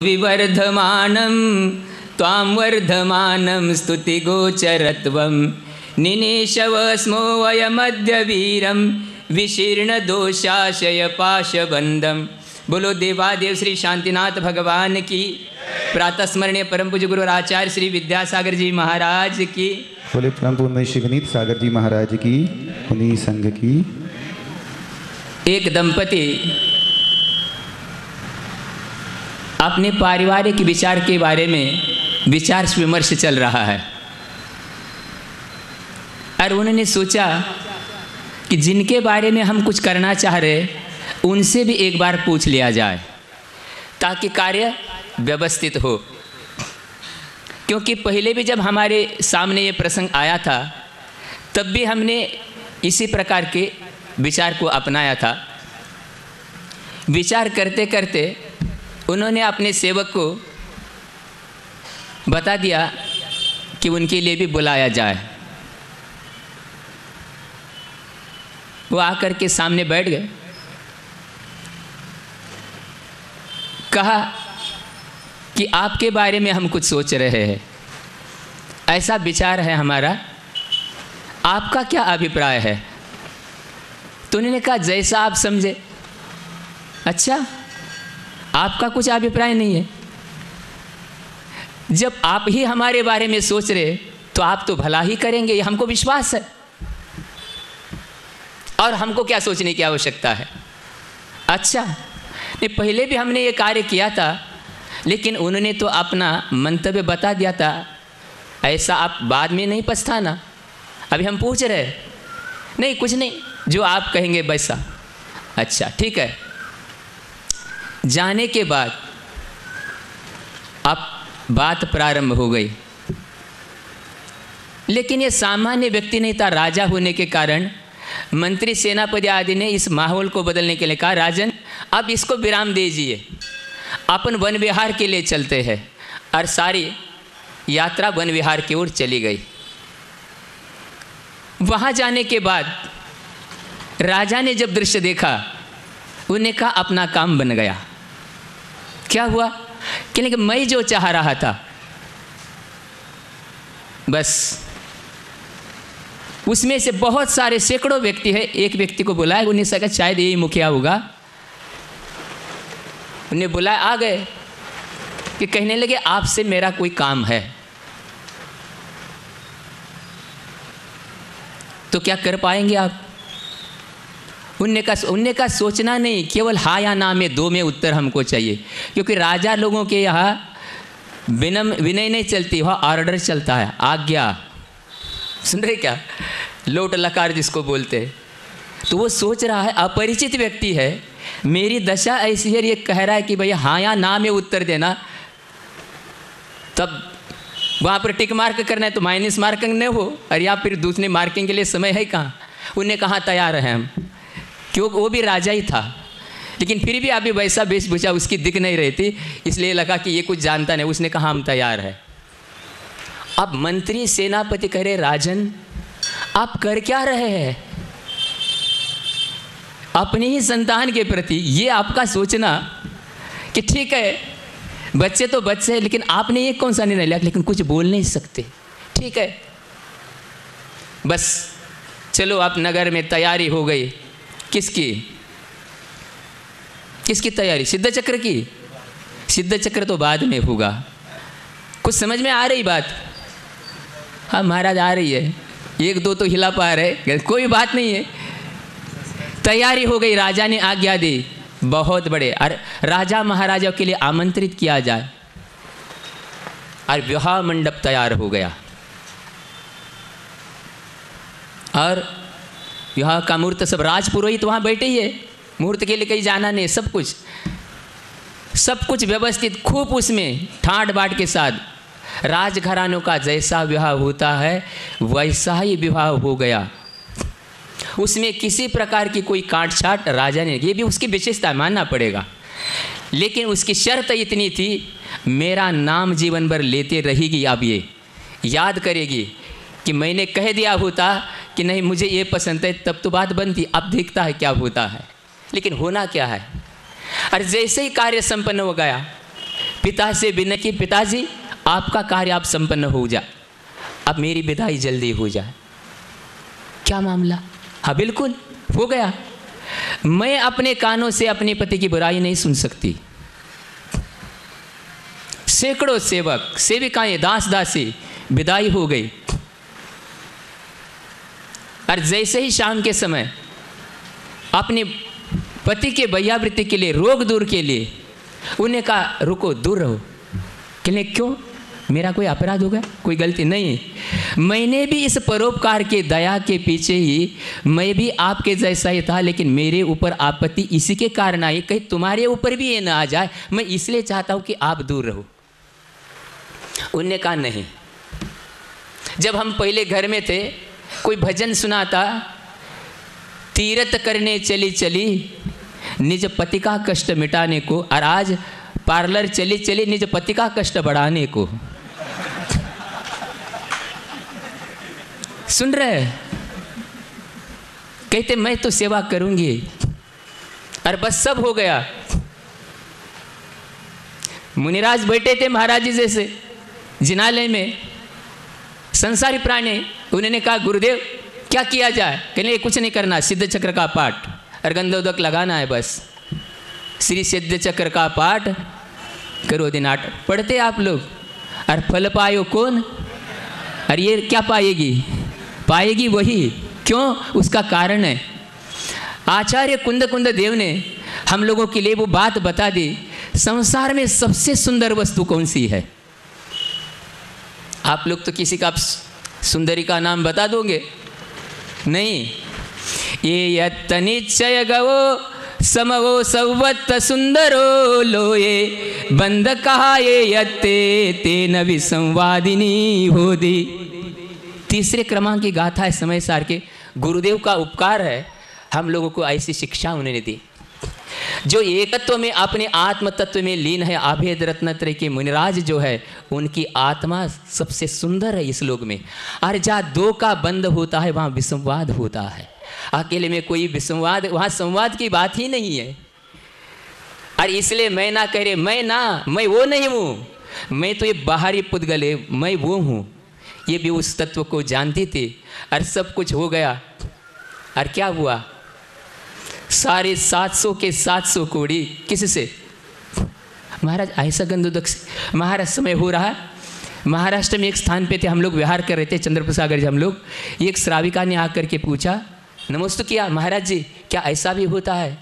विवर्धमानं त्वां वर्धमानं स्तुतिगोचरत्वं निनेशव स्मो वयमद्य वीरं विशीर्णदोषाशय पाशबन्धं। बोलो देवादेव श्री शांतिनाथ भगवान की। प्रातः स्मरणीय परम पूज्य गुरु आचार्य श्री विद्यासागर जी महाराज की। बोले परम पूज्य श्री विनीत सागर जी महाराज की, उन्हीं संघ की। एक दंपति अपने पारिवारिक विचार के बारे में विचार विमर्श चल रहा है और उन्होंने सोचा कि जिनके बारे में हम कुछ करना चाह रहे उनसे भी एक बार पूछ लिया जाए ताकि कार्य व्यवस्थित हो। क्योंकि पहले भी जब हमारे सामने ये प्रसंग आया था तब भी हमने इसी प्रकार के विचार को अपनाया था। विचार करते करते उन्होंने अपने सेवक को बता दिया कि उनके लिए भी बुलाया जाए। वो आकर के सामने बैठ गए, कहा कि आपके बारे में हम कुछ सोच रहे हैं, ऐसा विचार है हमारा, आपका क्या अभिप्राय है? तो उन्होंने कहा जैसा आप समझे। अच्छा, आपका कुछ अभिप्राय नहीं है? जब आप ही हमारे बारे में सोच रहे तो आप तो भला ही करेंगे, ये हमको विश्वास है और हमको क्या सोचने की आवश्यकता है। अच्छा, नहीं पहले भी हमने ये कार्य किया था लेकिन उन्होंने तो अपना मंतव्य बता दिया था, ऐसा आप बाद में नहीं पछताना। अभी हम पूछ रहे नहीं, कुछ नहीं, जो आप कहेंगे वैसा। अच्छा ठीक है। जाने के बाद अब बात प्रारंभ हो गई, लेकिन ये सामान्य व्यक्ति नहीं था। राजा होने के कारण मंत्री सेनापति आदि ने इस माहौल को बदलने के लिए कहा, राजन अब इसको विराम दीजिए, अपन वन विहार के लिए चलते हैं। और सारी यात्रा वन विहार की ओर चली गई। वहाँ जाने के बाद राजा ने जब दृश्य देखा उन्हें कहा अपना काम बन गया। क्या हुआ कि मैं जो चाह रहा था बस उसमें से बहुत सारे सैकड़ों व्यक्ति है, एक व्यक्ति को बुलाया, उन्हें सका शायद यही मुखिया होगा, उन्हें बुलाया, आ गए कि कहने लगे आपसे मेरा कोई काम है, तो क्या कर पाएंगे आप? उनने का सोचना नहीं, केवल हाँ या ना में, दो में उत्तर हमको चाहिए। क्योंकि राजा लोगों के यहाँ विनय नहीं चलती, वहाँ ऑर्डर चलता है, आज्ञा। सुन रहे क्या? लोट लकार जिसको बोलते हैं। तो वो सोच रहा है अपरिचित व्यक्ति है, मेरी दशा ऐसी है, ये कह रहा है कि भैया हाँ या ना में उत्तर देना, तब वहाँ पर टिक मार्क करना है तो माइनस मार्किंग नहीं हो, और या फिर दूसरे मार्किंग के लिए समय है कहाँ। उन्हें कहा तैयार हैं हम, क्यों वो भी राजा ही था, लेकिन फिर भी अभी वैसा वेशभूषा उसकी दिख नहीं रही थी, इसलिए लगा कि ये कुछ जानता नहीं। उसने कहा हम तैयार है। अब मंत्री सेनापति कह रहे, राजन आप कर क्या रहे हैं? अपनी ही संतान के प्रति ये आपका सोचना कि ठीक है बच्चे तो बच्चे हैं, लेकिन आपने ये कौन सा निर्णय लिया, लेकिन कुछ बोल नहीं सकते। ठीक है, बस चलो आप नगर में तैयारी हो गई। किसकी किसकी तैयारी? सिद्ध चक्र की। सिद्ध चक्र तो बाद में होगा। कुछ समझ में आ रही बात? हाँ महाराज आ रही है, एक दो तो हिला पा रहे, कोई बात नहीं है। तैयारी हो गई, राजा ने आज्ञा दी, बहुत बड़े और राजा महाराजा के लिए आमंत्रित किया जाए, और विवाह मंडप तैयार हो गया। और विवाह का मुहूर्त, सब राजपुरोहित वहाँ बैठे ही है, मुहूर्त के लिए कहीं जाना नहीं, सब कुछ व्यवस्थित, खूब उसमें ठाट बाट के साथ राजघरानों का जैसा विवाह होता है वैसा ही विवाह हो गया। उसमें किसी प्रकार की कोई काट छाट राजा ने, ये भी उसकी विशेषता मानना पड़ेगा, लेकिन उसकी शर्त इतनी थी, मेरा नाम जीवन भर लेते रहेगी, अब ये याद करेगी कि मैंने कह दिया होता कि नहीं मुझे ये पसंद है, तब तो बात बनती। अब देखता है क्या होता है, लेकिन होना क्या है। और जैसे ही कार्य संपन्न हो गया, पिता से विनय की, पिताजी आपका कार्य आप संपन्न हो जा, अब मेरी विदाई जल्दी हो जाए। क्या मामला? हाँ बिल्कुल हो गया। मैं अपने कानों से अपने पति की बुराई नहीं सुन सकती। सैकड़ों सेवक सेविकाएं दास दासी विदाई हो गई, और जैसे ही शाम के समय अपने पति के वैयावृत्ति के लिए, रोग दूर के लिए, उन्हें कहा रुको, दूर रहो। कहने क्यों? मेरा कोई अपराध होगा? कोई गलती नहीं। मैंने भी इस परोपकार के दया के पीछे ही, मैं भी आपके जैसा ही था, लेकिन मेरे ऊपर आपत्ति इसी के कारण आई, कहीं तुम्हारे ऊपर भी ये ना आ जाए, मैं इसलिए चाहता हूँ कि आप दूर रहो। उनने कहा नहीं। जब हम पहले घर में थे, कोई भजन सुनाता, तीरथ करने चली चली निज पति का कष्ट मिटाने को, और आज पार्लर चली चली निज पति का कष्ट बढ़ाने को। सुन रहे? कहते मैं तो सेवा करूंगी, और बस सब हो गया। मुनिराज बैठे थे महाराज जी जैसे जिनालय में, संसारी प्राणी। उन्होंने कहा गुरुदेव क्या किया जाए? कहने कुछ नहीं करना, सिद्ध चक्र का पाठ और गंधोदक लगाना है बस। श्री सिद्ध चक्र का पाठ करो दिन 8 पढ़ते आप लोग, और फल पायो कौन? और ये क्या पाएगी? पाएगी वही। क्यों? उसका कारण है। आचार्य कुंद देव ने हम लोगों के लिए वो बात बता दी, संसार में सबसे सुंदर वस्तु कौन सी है? आप लोग तो किसी का सुंदरी का नाम बता दोगे? नहीं। ये यत्त निश्चय गवो समवो सवत्त सुंदरो लोये बंद कहा ये यत्ते तेन विसंवादिनी होदी। तीसरे क्रमांक की गाथा है समय सार के। गुरुदेव का उपकार है, हम लोगों को ऐसी शिक्षा उन्होंने दी। जो एकत्व में अपने आत्म तत्व में लीन है, अभेद रत्नत्रय के मुनिराज जो है, उनकी आत्मा सबसे सुंदर है इस लोक में। और जहाँ दो का बंद होता है वहाँ विसंवाद होता है। अकेले में कोई विसंवाद, वहाँ संवाद की बात ही नहीं है। और इसलिए मैं ना कह रहे, मैं वो नहीं हूँ, मैं तो ये बाहरी पुद्गल है, मैं वो हूँ। ये भी उस तत्व को जानती थी, और सब कुछ हो गया। और क्या हुआ? 750 के 700 कोड़ी किससे? महाराज ऐसा गंधोदक से। महाराज समय हो रहा है, महाराष्ट्र में एक स्थान पे थे, हम लोग विहार कर रहे थे, चंद्रपुर सागर जी हम लोग। एक श्राविका ने आकर के पूछा, नमस्ते किया, महाराज जी क्या ऐसा भी होता है?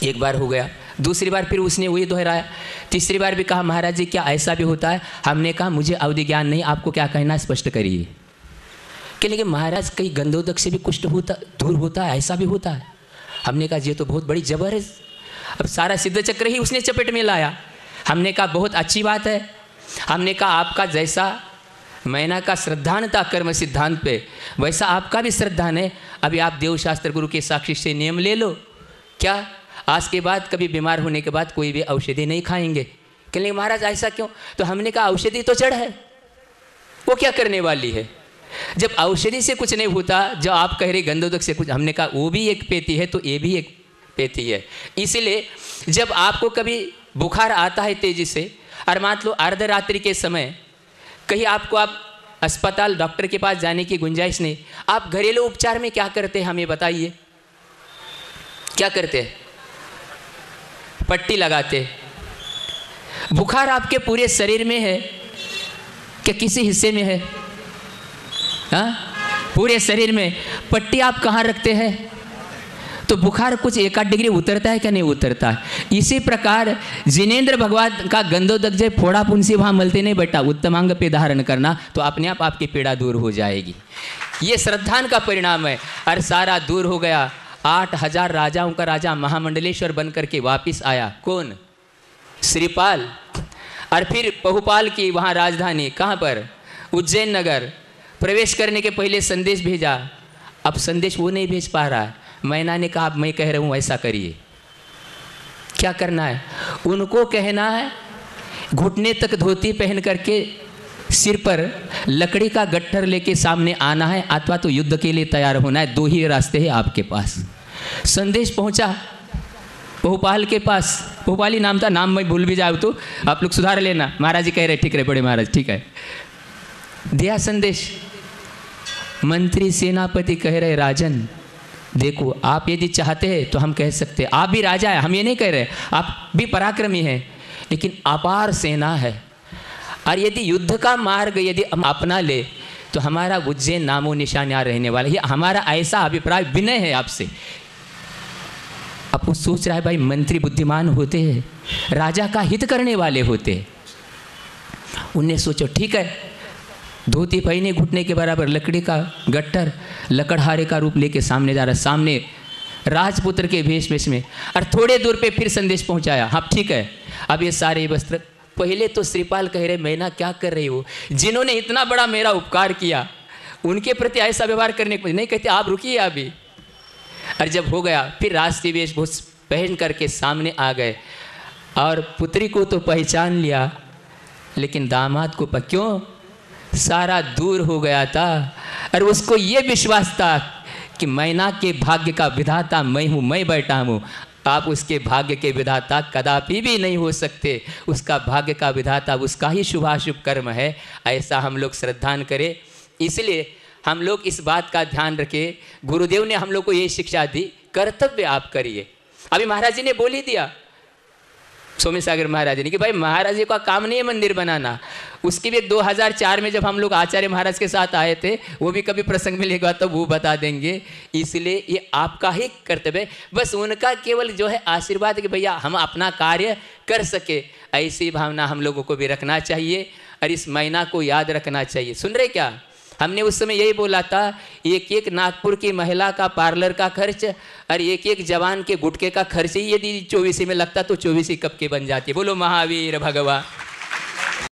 एक बार हो गया, दूसरी बार फिर उसने वही दोहराया, तीसरी बार भी कहा महाराज जी क्या ऐसा भी होता है? हमने कहा मुझे अवधि ज्ञान नहीं, आपको क्या कहना स्पष्ट करिए। कि लेकिन महाराज कई गंधोदक से भी कुष्ठ होता, दूर होता है, ऐसा भी होता है। हमने कहा ये तो बहुत बड़ी जबर है। अब सारा सिद्ध चक्र ही उसने चपेट में लाया। हमने कहा बहुत अच्छी बात है। हमने कहा आपका जैसा मैना का श्रद्धान था कर्म सिद्धांत पे, वैसा आपका भी श्रद्धान है। अभी आप देवशास्त्र गुरु के साक्षी से नियम ले लो, क्या आज के बाद कभी बीमार होने के बाद कोई भी औषधि नहीं खाएंगे। कहने महाराज ऐसा क्यों? तो हमने कहा औषधि तो जड़ है, वो क्या करने वाली है? जब औषधि से कुछ नहीं होता, जो आप कह रहे गंधोदक से कुछ, हमने कहा वो भी एक पेती है तो ये भी एक पेती है। इसलिए जब आपको कभी बुखार आता है तेजी से, और मान लो अर्धरात्रि के समय कहीं आपको आप अस्पताल डॉक्टर के पास जाने की गुंजाइश नहीं, आप घरेलू उपचार में क्या करते हैं हमें बताइए? क्या करते हैं? पट्टी लगाते। बुखार आपके पूरे शरीर में है क्या किसी हिस्से में है? हाँ, पूरे शरीर में। पट्टी आप कहाँ रखते हैं? तो बुखार कुछ 1-8 डिग्री उतरता है क्या? नहीं उतरता है। इसी प्रकार जिनेंद्र भगवान का गंधोदक जय फोड़ा पुंसी वहाँ मलते नहीं बेटा, उत्तमांग पे धारण करना तो अपने आप आपकी पीड़ा दूर हो जाएगी। ये श्रद्धान का परिणाम है। और सारा दूर हो गया। 8000 राजाओं का राजा महामंडलेश्वर बन करके वापिस आया। कौन? श्रीपाल। और फिर बहुपाल की वहाँ राजधानी कहाँ पर? उज्जैन नगर। प्रवेश करने के पहले संदेश भेजा, अब संदेश वो नहीं भेज पा रहा है। मैना ने कहा मैं कह रहा हूँ ऐसा करिए। क्या करना है? उनको कहना है घुटने तक धोती पहन करके सिर पर लकड़ी का गट्ठर लेके सामने आना है, अथवा तो युद्ध के लिए तैयार होना है। 2 ही रास्ते हैं आपके पास। संदेश पहुंचा बहुपाल के पास, भोपाली नाम था, नाम मैं भूल भी जाऊँ तो आप लोग सुधार लेना। महाराज जी कह रहे ठीक रहे बड़े महाराज, ठीक है। दिया संदेश, मंत्री सेनापति कह रहे राजन देखो आप यदि चाहते हैं तो हम कह सकते हैं, आप भी राजा है, हम ये नहीं कह रहे, आप भी पराक्रमी हैं, लेकिन अपार सेना है और यदि युद्ध का मार्ग यदि हम अपना ले तो हमारा उज्जैन नामो निशान यहाँ रहने वाला है। हमारा ऐसा अभिप्राय विनय है आपसे। अब वो सोच रहा है भाई मंत्री बुद्धिमान होते हैं, राजा का हित करने वाले होते हैं। उनने सोचो ठीक है, धोती पहने घुटने के बराबर लकड़ी का गट्टर लकड़हारे का रूप लेके सामने जा रहा, सामने राजपुत्र के भेष में, और थोड़े दूर पे फिर संदेश पहुंचाया। हाँ ठीक है, अब ये सारे वस्त्र, पहले तो श्रीपाल कह रहे मैना क्या कर रही हो, जिन्होंने इतना बड़ा मेरा उपकार किया उनके प्रति ऐसा व्यवहार करने को नहीं, कहते आप रुकिए अभी। और जब हो गया फिर राष्ट्रीय वेशभूष पहन करके सामने आ गए, और पुत्री को तो पहचान लिया लेकिन दामाद को क्यों, सारा दूर हो गया था और उसको ये विश्वास था कि मैना के भाग्य का विधाता मैं हूँ, मैं बैठा हूँ। आप उसके भाग्य के विधाता कदापि भी नहीं हो सकते, उसका भाग्य का विधाता उसका ही शुभाशुभ कर्म है, ऐसा हम लोग श्रद्धान करें। इसलिए हम लोग इस बात का ध्यान रखें, गुरुदेव ने हम लोग को ये शिक्षा दी, कर्तव्य आप करिए। अभी महाराज जी ने बोल ही दिया, सोमेश सागर महाराज ने, कि भाई महाराज जी का काम नहीं है मंदिर बनाना। उसकी भी 2004 में जब हम लोग आचार्य महाराज के साथ आए थे, वो भी कभी प्रसंग मिलेगा तो वो बता देंगे। इसलिए ये आपका ही कर्तव्य है, बस उनका केवल जो है आशीर्वाद कि भैया हम अपना कार्य कर सके, ऐसी भावना हम लोगों को भी रखना चाहिए और इस महीना को याद रखना चाहिए। सुन रहे क्या, हमने उस समय यही बोला था, एक एक नागपुर की महिला का पार्लर का खर्च और एक एक जवान के गुटके का खर्च ही यदि 24 में लगता तो 24 कब के बन जाती है। बोलो महावीर भगवान।